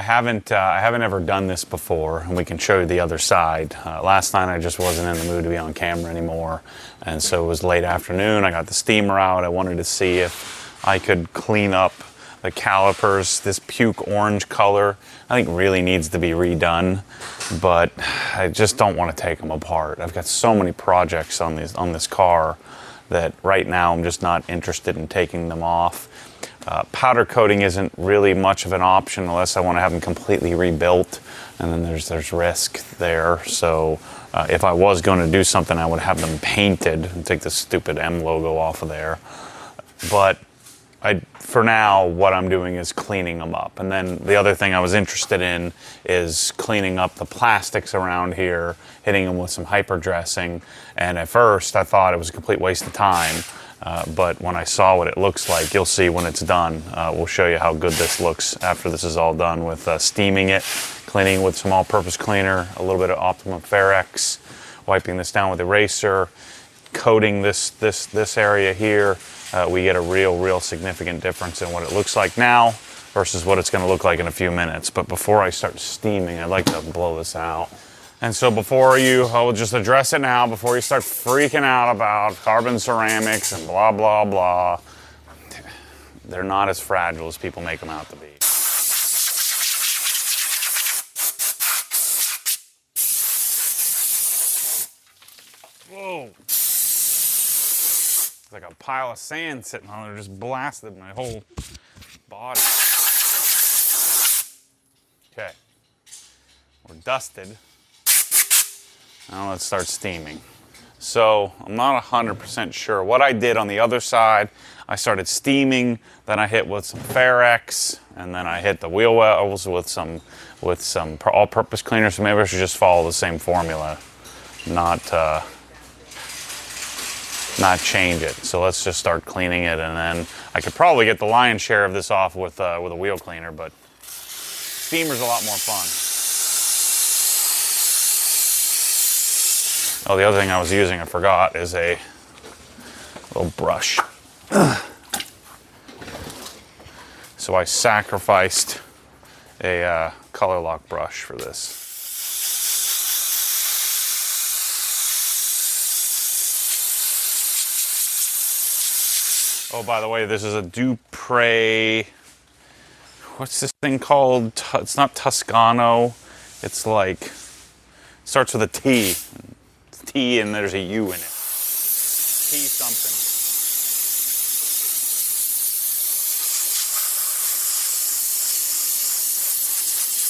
haven't ever done this before, and we can show you the other side. Last night I just wasn't in the mood to be on camera anymore, and so it was late afternoon. I got the steamer out. I wanted to see if I could clean up the calipers. This puke orange color, I think really needs to be redone, but I just don't want to take them apart. I've got so many projects on this car that right now I'm just not interested in taking them off. Powder coating isn't really much of an option unless I want to have them completely rebuilt, and then there's risk there. So if I was going to do something, I would have them painted and take the stupid M logo off of there. But for now, what I'm doing is cleaning them up. And then the other thing I was interested in is cleaning up the plastics around here, hitting them with some hyper dressing. And at first I thought it was a complete waste of time. But when I saw what it looks like, you'll see when it's done. We'll show you how good this looks after this is all done with steaming it, cleaning with some all-purpose cleaner, a little bit of Optimum Ferrex, wiping this down with eraser, coating this area here. We get a real significant difference in what it looks like now versus what it's going to look like in a few minutes. But before I start steaming, I'd like to blow this out. And so I'll just address it now, before you start freaking out about carbon ceramics and blah, blah, blah. They're not as fragile as people make them out to be. Whoa. It's like a pile of sand sitting on there, just blasted my whole body. Okay, we're dusted. Now let's start steaming. So I'm not 100% sure. What I did on the other side, I started steaming, then I hit with some Ferrex, and then I hit the wheel wells with some all-purpose cleaner. So maybe I should just follow the same formula, not change it. So let's just start cleaning it, and then I could probably get the lion's share of this off with a wheel cleaner, but steamer's a lot more fun. Oh, the other thing I was using, I forgot, is a little brush. So I sacrificed a color lock brush for this. Oh, by the way, this is a Dupray. What's this thing called? It's not Toscano. It's like, starts with a T. T and there's a U in it. T something.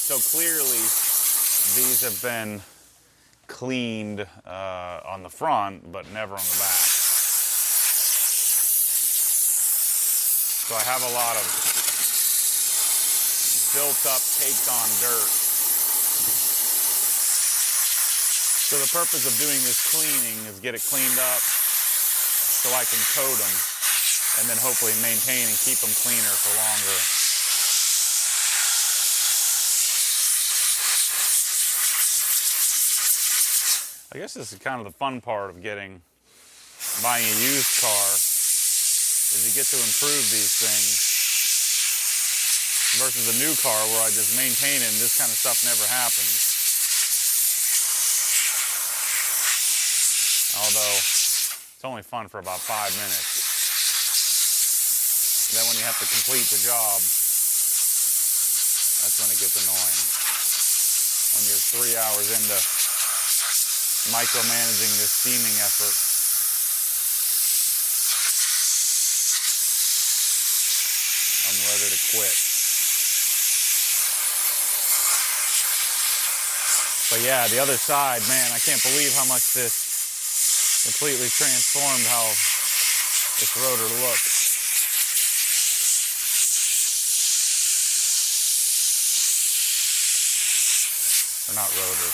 So clearly these have been cleaned on the front, but never on the back. So I have a lot of built up, caked on dirt. So the purpose of doing this cleaning is get it cleaned up so I can coat them and then hopefully maintain and keep them cleaner for longer. I guess this is kind of the fun part of buying a used car, is you get to improve these things versus a new car where I just maintain it and this kind of stuff never happens. Although it's only fun for about 5 minutes. Then when you have to complete the job, that's when it gets annoying. When you're 3 hours into micromanaging this steaming effort. I'm ready to quit. But yeah, the other side, man, I can't believe how much this completely transformed how this rotor looks. Or not rotor,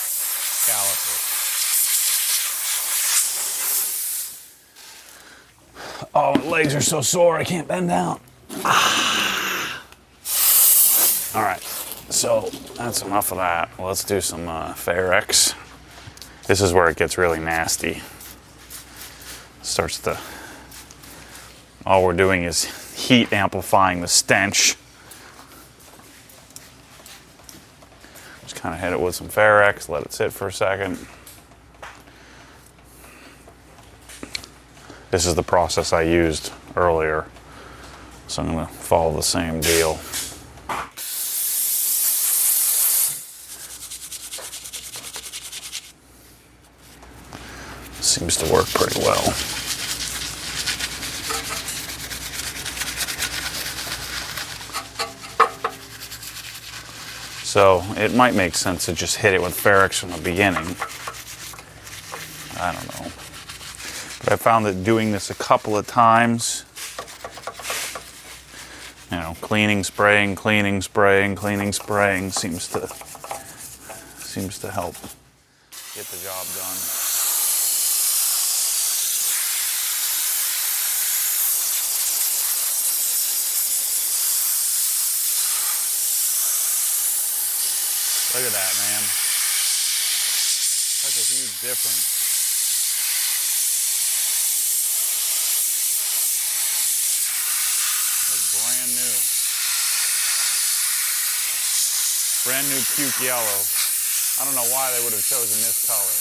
caliper. Oh, my legs are so sore I can't bend down. All right, so that's enough of that. Let's do some Ferrex. This is where it gets really nasty. All we're doing is heat amplifying the stench. Kind of hit it with some Ferrex, let it sit for a second. This is the process I used earlier, so I'm going to follow the same deal. Seems to work pretty well. So it might make sense to just hit it with Ferrex from the beginning. I don't know. But I found that doing this a couple of times, you know, cleaning, spraying, cleaning, spraying, cleaning, spraying seems to help get the job done. Look at that, man. That's a huge difference. It's brand new. Brand new puke yellow. I don't know why they would have chosen this color.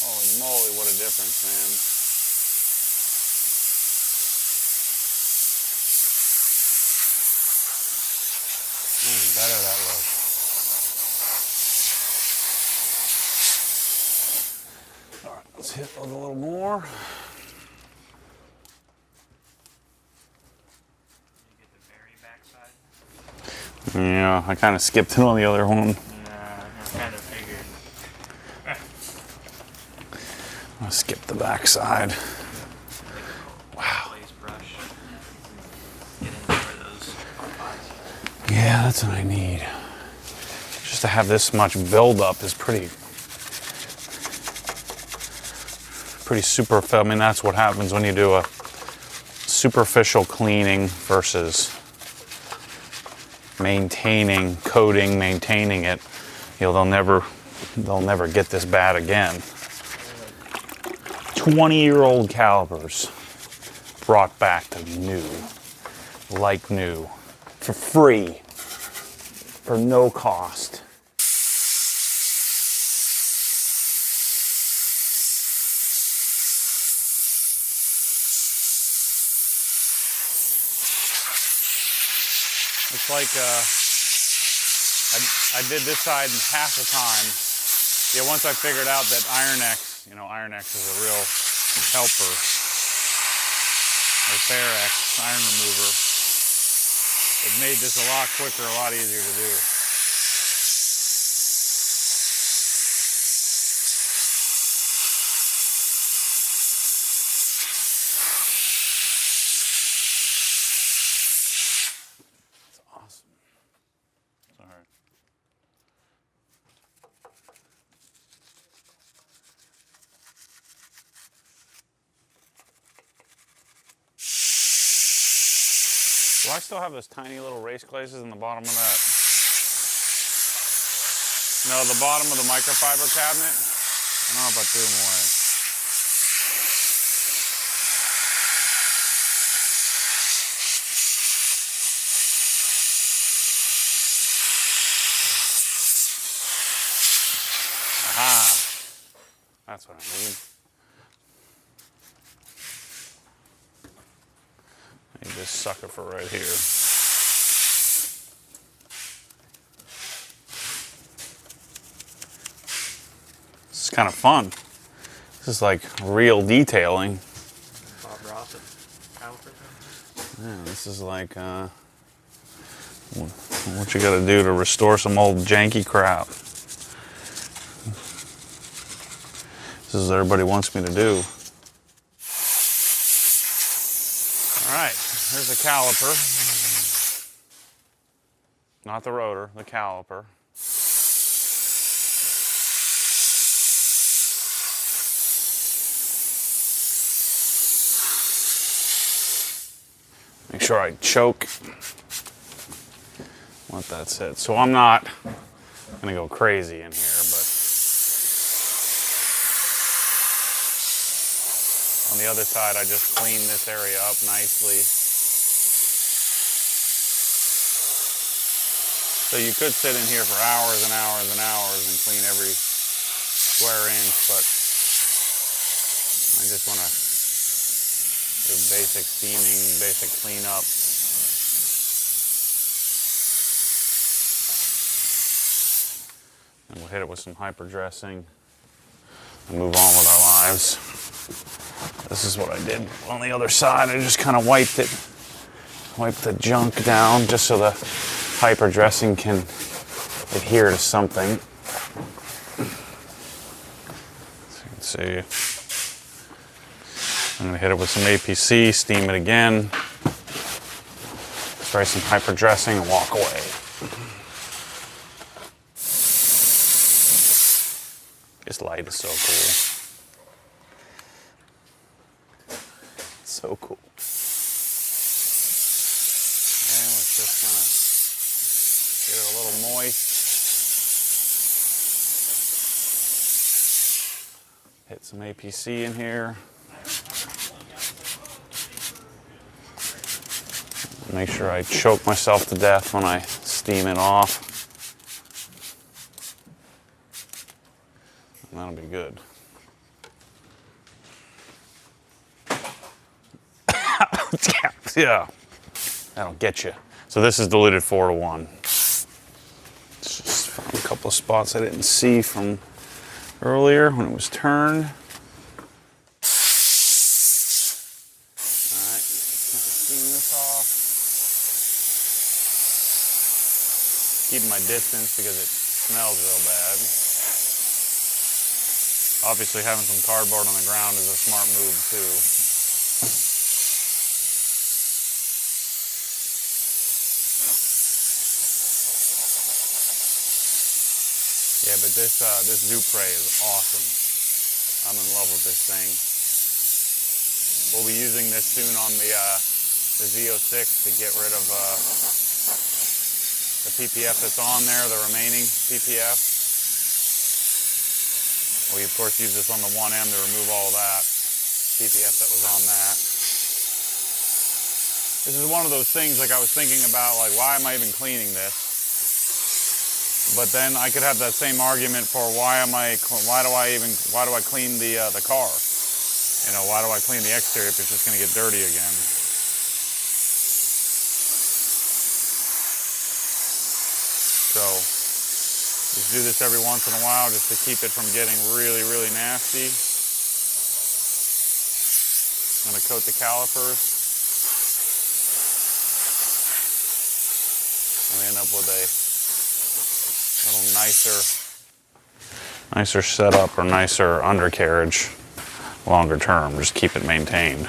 Holy moly, what a difference, man. Better that looks. All right, let's hit with a little more. Yeah, I kind of skipped it on the other one. I kind of figured. I'll skip the back side. Wow. Yeah, that's what I need. Just to have this much buildup is pretty superficial. I mean, that's what happens when you do a superficial cleaning versus maintaining, coating, maintaining it. You know, they'll never get this bad again. 20-year-old calipers brought back to new, like new, for free, for no cost. It's like I did this side in half the time. Yeah, once I figured out that Iron X, you know, Iron X is a real helper. Or Ferrex, iron remover. It made this a lot quicker, a lot easier to do. It's awesome. Sorry. Do I still have those tiny little race glazes in the bottom of that? No, the bottom of the microfiber cabinet. I don't know if I threw them away. Aha! That's what I need. Need this sucker for right here. This is kind of fun. This is like real detailing. Bob Ross at Caliper. Yeah, this is like what you got to do to restore some old janky crap. This is what everybody wants me to do. All right, here's the caliper. Not the rotor, the caliper. Make sure I choke. Let that sit. So I'm not gonna go crazy in here, but On the other side, I just cleaned this area up nicely. So you could sit in here for hours and hours and hours and clean every square inch, but I just want to do basic steaming, basic cleanup. And we'll hit it with some hyper dressing and move on with our lives. This is what I did on the other side. I just kind of wiped the junk down just so the hyper dressing can adhere to something. So you can see. I'm gonna hit it with some APC, steam it again, spray some hyper dressing and walk away. This light is so cool. So cool. And let's just kind of get it a little moist. Hit some APC in here. Make sure I choke myself to death when I steam it off. And that'll be good. Yeah, that'll get you. So this is diluted 4:1. Just found a couple of spots I didn't see from earlier when it was turned. All right, steam this off. Keeping my distance because it smells real bad. Obviously having some cardboard on the ground is a smart move too. Yeah, but this Dupray is awesome. I'm in love with this thing. We'll be using this soon on the Z06 to get rid of the PPF that's on there, the remaining PPF. We of course use this on the 1M to remove all that PPF that was on that. This is one of those things like I was thinking about, like why am I even cleaning this? But then I could have that same argument for why do I clean the car? You know, why do I clean the exterior if it's just going to get dirty again? So just do this every once in a while just to keep it from getting really, really nasty. I'm going to coat the calipers. And we end up with a little nicer setup or nicer undercarriage longer term. Just keep it maintained.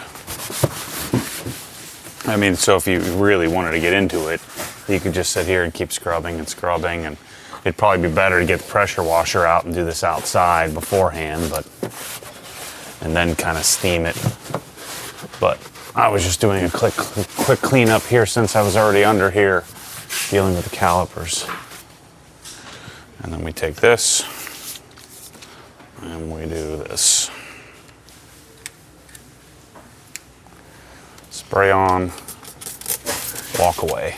I mean, so if you really wanted to get into it, you could just sit here and keep scrubbing and scrubbing, and it'd probably be better to get the pressure washer out and do this outside beforehand, and then kind of steam it. But I was just doing a quick cleanup here since I was already under here dealing with the calipers. And then we take this and we do this. Spray on, walk away.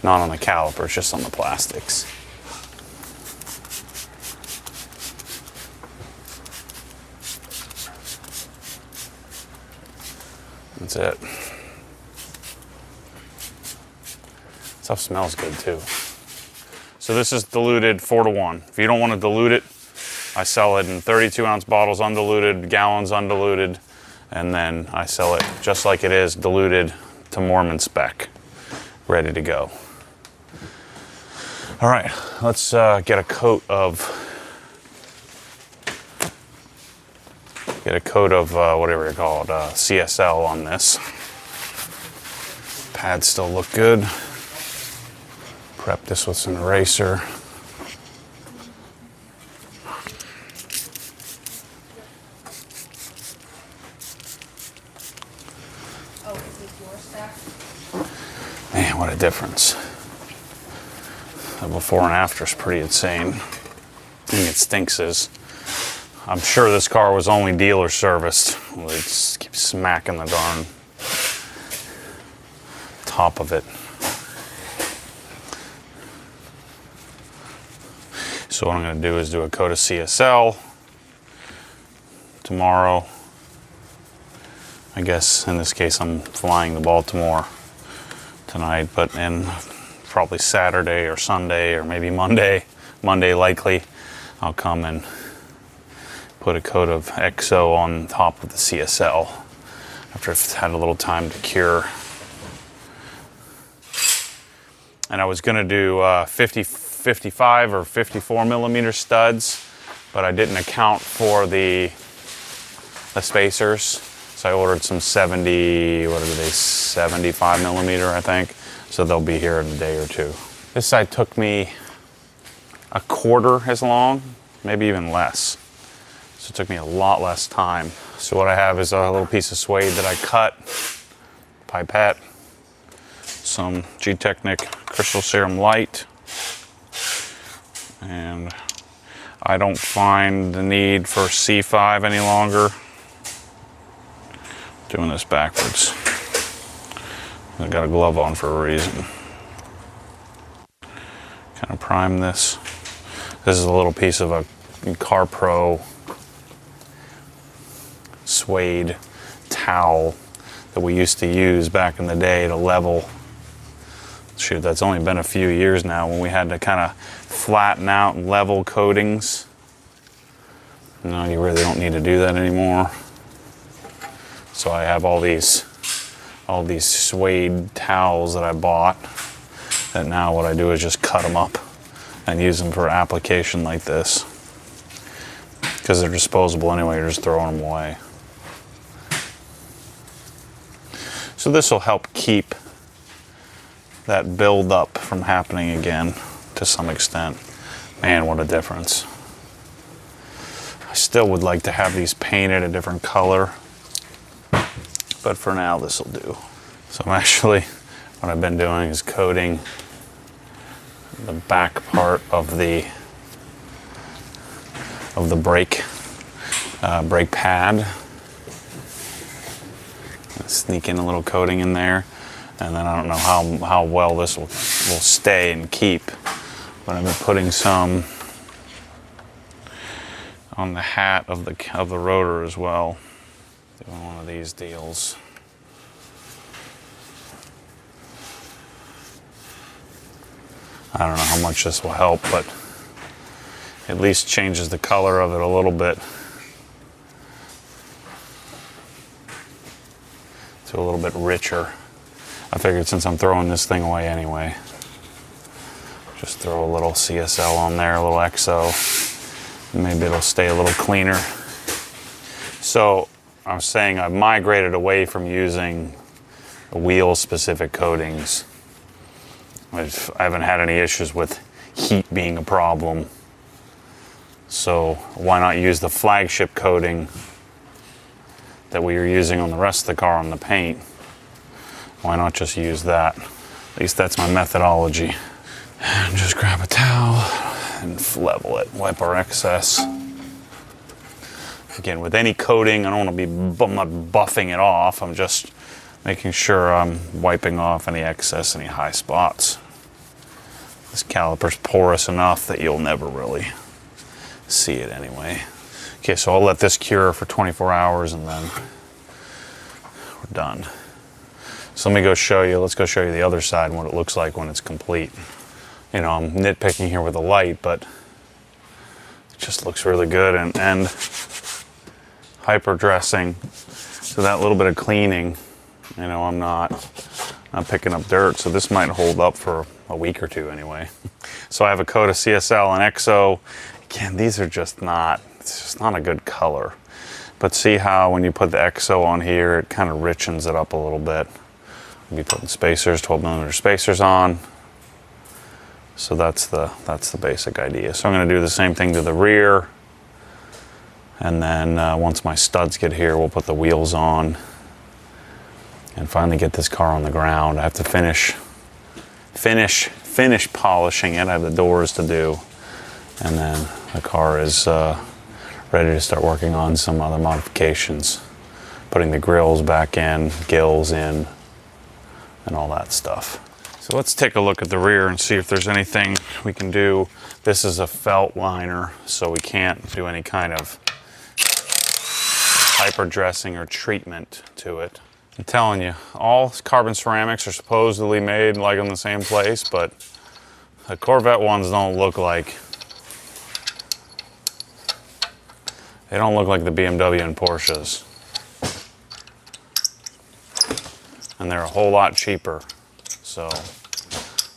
Not on the calipers, just on the plastics. That's it. Stuff smells good too. So this is diluted 4:1. If you don't want to dilute it, I sell it in 32-ounce bottles undiluted, gallons undiluted, and then I sell it just like it is, diluted to Mormon spec, ready to go. All right, let's get a coat of whatever you call it, CSL on this. Pads still look good. Prep this with some eraser. Man, what a difference. The before and after is pretty insane. I think it stinks is I'm sure this car was only dealer serviced. It just keeps smacking the darn top of it. So what I'm going to do is do a coat of CSL tomorrow. I guess in this case I'm flying to Baltimore tonight, but in probably Saturday or Sunday or maybe Monday likely, I'll come and put a coat of EXO on top of the CSL after it's had a little time to cure. And I was going to do 55 or 54 millimeter studs, but I didn't account for the spacers. So I ordered some 75 millimeter, I think. So they'll be here in a day or two. This side took me a quarter as long, maybe even less. So it took me a lot less time. So what I have is a little piece of suede that I cut, pipette, some Gtechniq Crystal Serum Light, and I don't find the need for C5 any longer. Doing this backwards. I got a glove on for a reason. Kind of prime this. This is a little piece of a Car Pro suede towel that we used to use back in the day to level. Shoot, that's only been a few years now when we had to kind of flatten out and level coatings. No, you really don't need to do that anymore. So I have all these suede towels that I bought that now what I do is just cut them up and use them for application like this. Because they're disposable anyway, you're just throwing them away. So this will help keep that build up from happening again to some extent. Man, what a difference. I still would like to have these painted a different color, but for now this will do. So I'm actually, what I've been doing is coating the back part of the brake pad. Sneak in a little coating in there, and then I don't know how well this will stay and keep, but I've been putting some on the hat of the rotor as well. Doing one of these deals. I don't know how much this will help, but at least changes the color of it a little bit to a little bit richer. I figured since I'm throwing this thing away anyway, just throw a little CSL on there, a little EXO, and maybe it'll stay a little cleaner. So I was saying I've migrated away from using wheel-specific coatings. I haven't had any issues with heat being a problem. So why not use the flagship coating that we were using on the rest of the car on the paint? Why not just use that? At least that's my methodology. And just grab a towel and level it, wipe our excess. Again, with any coating, I don't want to I'm not buffing it off. I'm just making sure I'm wiping off any excess, any high spots. This caliper's porous enough that you'll never really see it anyway. Okay, so I'll let this cure for 24 hours and then we're done. So let me go show you, let's go show you the other side and what it looks like when it's complete. You know, I'm nitpicking here with the light, but it just looks really good, and hyper dressing. So that little bit of cleaning, you know, I'm not picking up dirt, so this might hold up for a week or two anyway. So I have a coat of CSL and EXO. Again, these are just not, it's just not a good color. But see how when you put the EXO on here, it kind of richens it up a little bit. I'll be putting spacers, 12mm spacers on. So that's the basic idea. So I'm going to do the same thing to the rear. And then once my studs get here, we'll put the wheels on and finally get this car on the ground. I have to finish polishing it. I have the doors to do. And then the car is ready to start working on some other modifications. Putting the grills back in, gills in, and all that stuff. So let's take a look at the rear and see if there's anything we can do. This is a felt liner, so we can't do any kind of hyper dressing or treatment to it. I'm telling you, all carbon ceramics are supposedly made like in the same place, but the Corvette ones don't look like, they don't look like the BMW and Porsches. And they're a whole lot cheaper. So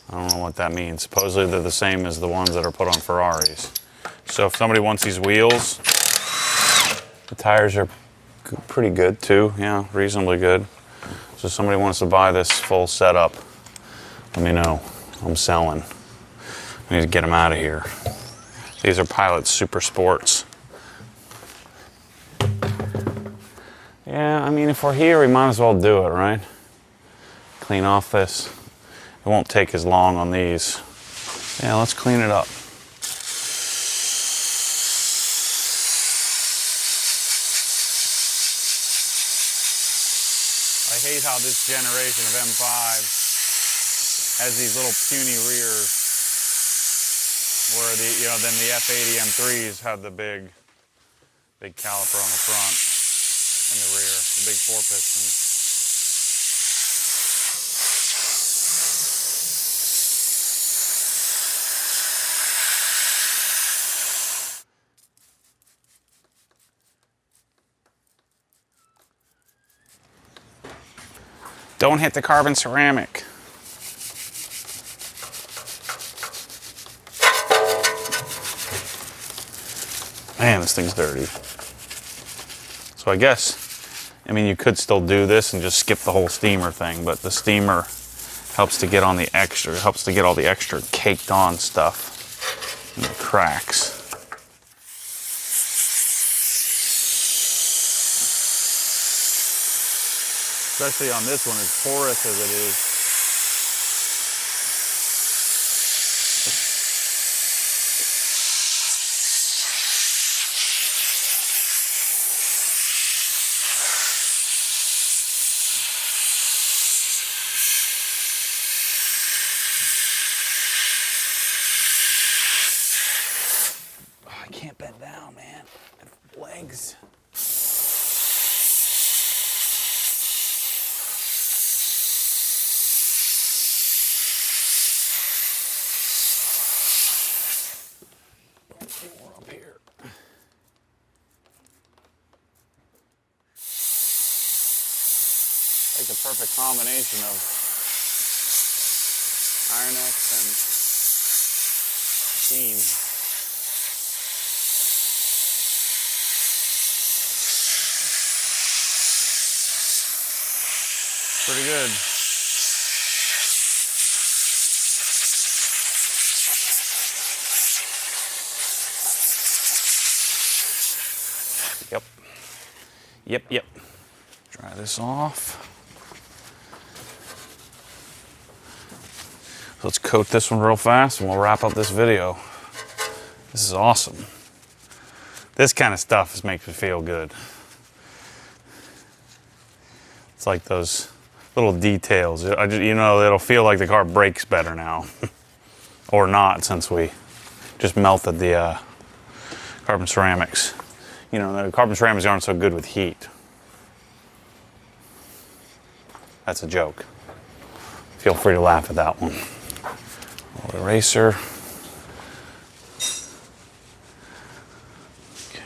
I don't know what that means. Supposedly they're the same as the ones that are put on Ferraris. So if somebody wants these wheels, the tires are pretty good too. Yeah, reasonably good. So if somebody wants to buy this full setup, let me know. I'm selling. I need to get them out of here. These are Pilot Super Sports. Yeah, I mean, if we're here, we might as well do it, right? Clean off this. It won't take as long on these. Yeah, let's clean it up. I hate how this generation of M5 has these little puny rears, where then the F80 M3s have the big caliper on the front and the rear, the big 4-piston. Don't hit the carbon ceramic. Man, this thing's dirty. So I guess, I mean, you could still do this and just skip the whole steamer thing, but the steamer helps to get on the extra, helps to get all the extra caked on stuff and the cracks. Especially on this one, as porous as it is. Oh, I can't bend down, man. Legs. Up here. Like the perfect combination of Iron-X and steam. Pretty good. Yep. Dry this off. Let's coat this one real fast and we'll wrap up this video. This is awesome. This kind of stuff just makes me feel good. It's like those little details. It'll feel like the car brakes better now. Or not, since we just melted the carbon ceramics. The carbon ceramics aren't so good with heat. That's a joke. Feel free to laugh at that one. Little eraser. Okay.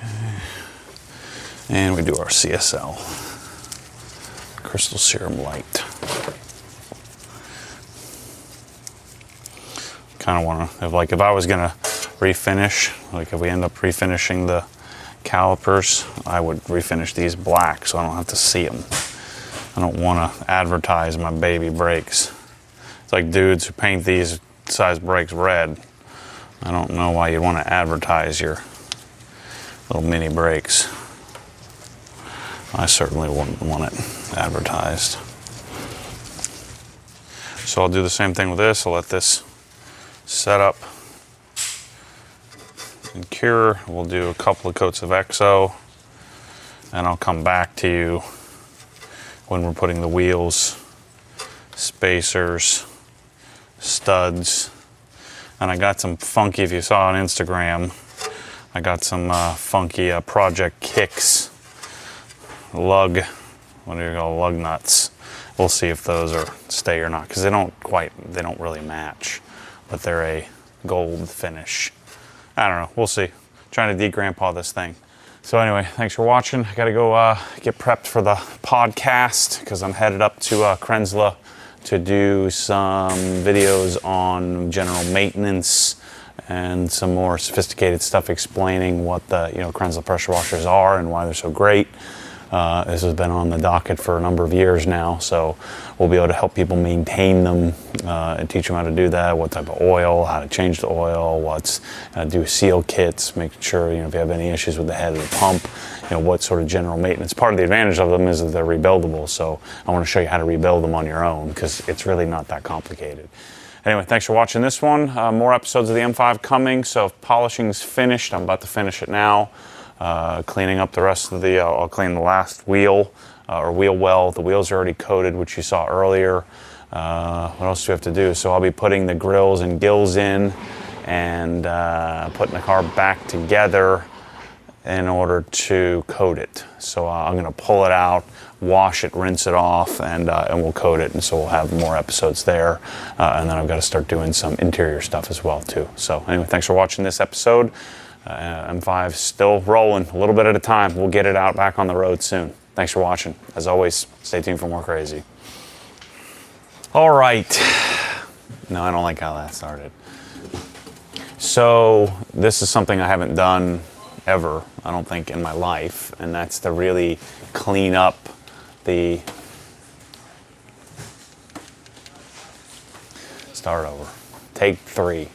And we do our CSL. Crystal Serum Light. Kind of want to, if I was going to refinish, like if we end up refinishing the calipers, I would refinish these black so I don't have to see them. I don't want to advertise my baby brakes. It's like dudes who paint these size brakes red. I don't know why you'd want to advertise your little mini brakes. I certainly wouldn't want it advertised. So I'll do the same thing with this. I'll let this set up and cure. We'll do a couple of coats of EXO, and I'll come back to you when we're putting the wheels, spacers, studs, and I got some funky, if you saw on Instagram, I got some funky Project Kicks lug, what do you call lug nuts. We'll see if those are stay or not, because they don't really match, but they're a gold finish. I don't know, we'll see. Trying to de-grandpa this thing. So anyway, thanks for watching. I gotta go get prepped for the podcast, because I'm headed up to Krensla to do some videos on general maintenance and some more sophisticated stuff explaining what the Krensla pressure washers are and why they're so great. This has been on the docket for a number of years now, so we'll be able to help people maintain them and teach them how to do that, what type of oil, how to change the oil, do seal kits, making sure if you have any issues with the head of the pump, what sort of general maintenance. Part of the advantage of them is that they're rebuildable, so I want to show you how to rebuild them on your own, because it's really not that complicated. Anyway, thanks for watching this one. More episodes of the M5 coming, so if polishing's finished, I'm about to finish it now. Cleaning up the rest of the, I'll clean the last wheel, or wheel well. The wheels are already coated, which you saw earlier. What else do we have to do? So I'll be putting the grills and gills in and putting the car back together in order to coat it. So I'm gonna pull it out, wash it, rinse it off, and we'll coat it. And so we'll have more episodes there. And then I've got to start doing some interior stuff as well too. So anyway, thanks for watching this episode. M5 still rolling a little bit at a time. We'll get it out back on the road soon. Thanks for watching. As always, stay tuned for more crazy. All right. No, I don't like how that started. So this is something I haven't done ever, I don't think, in my life, and that's to really clean up the... Start over. Take 3.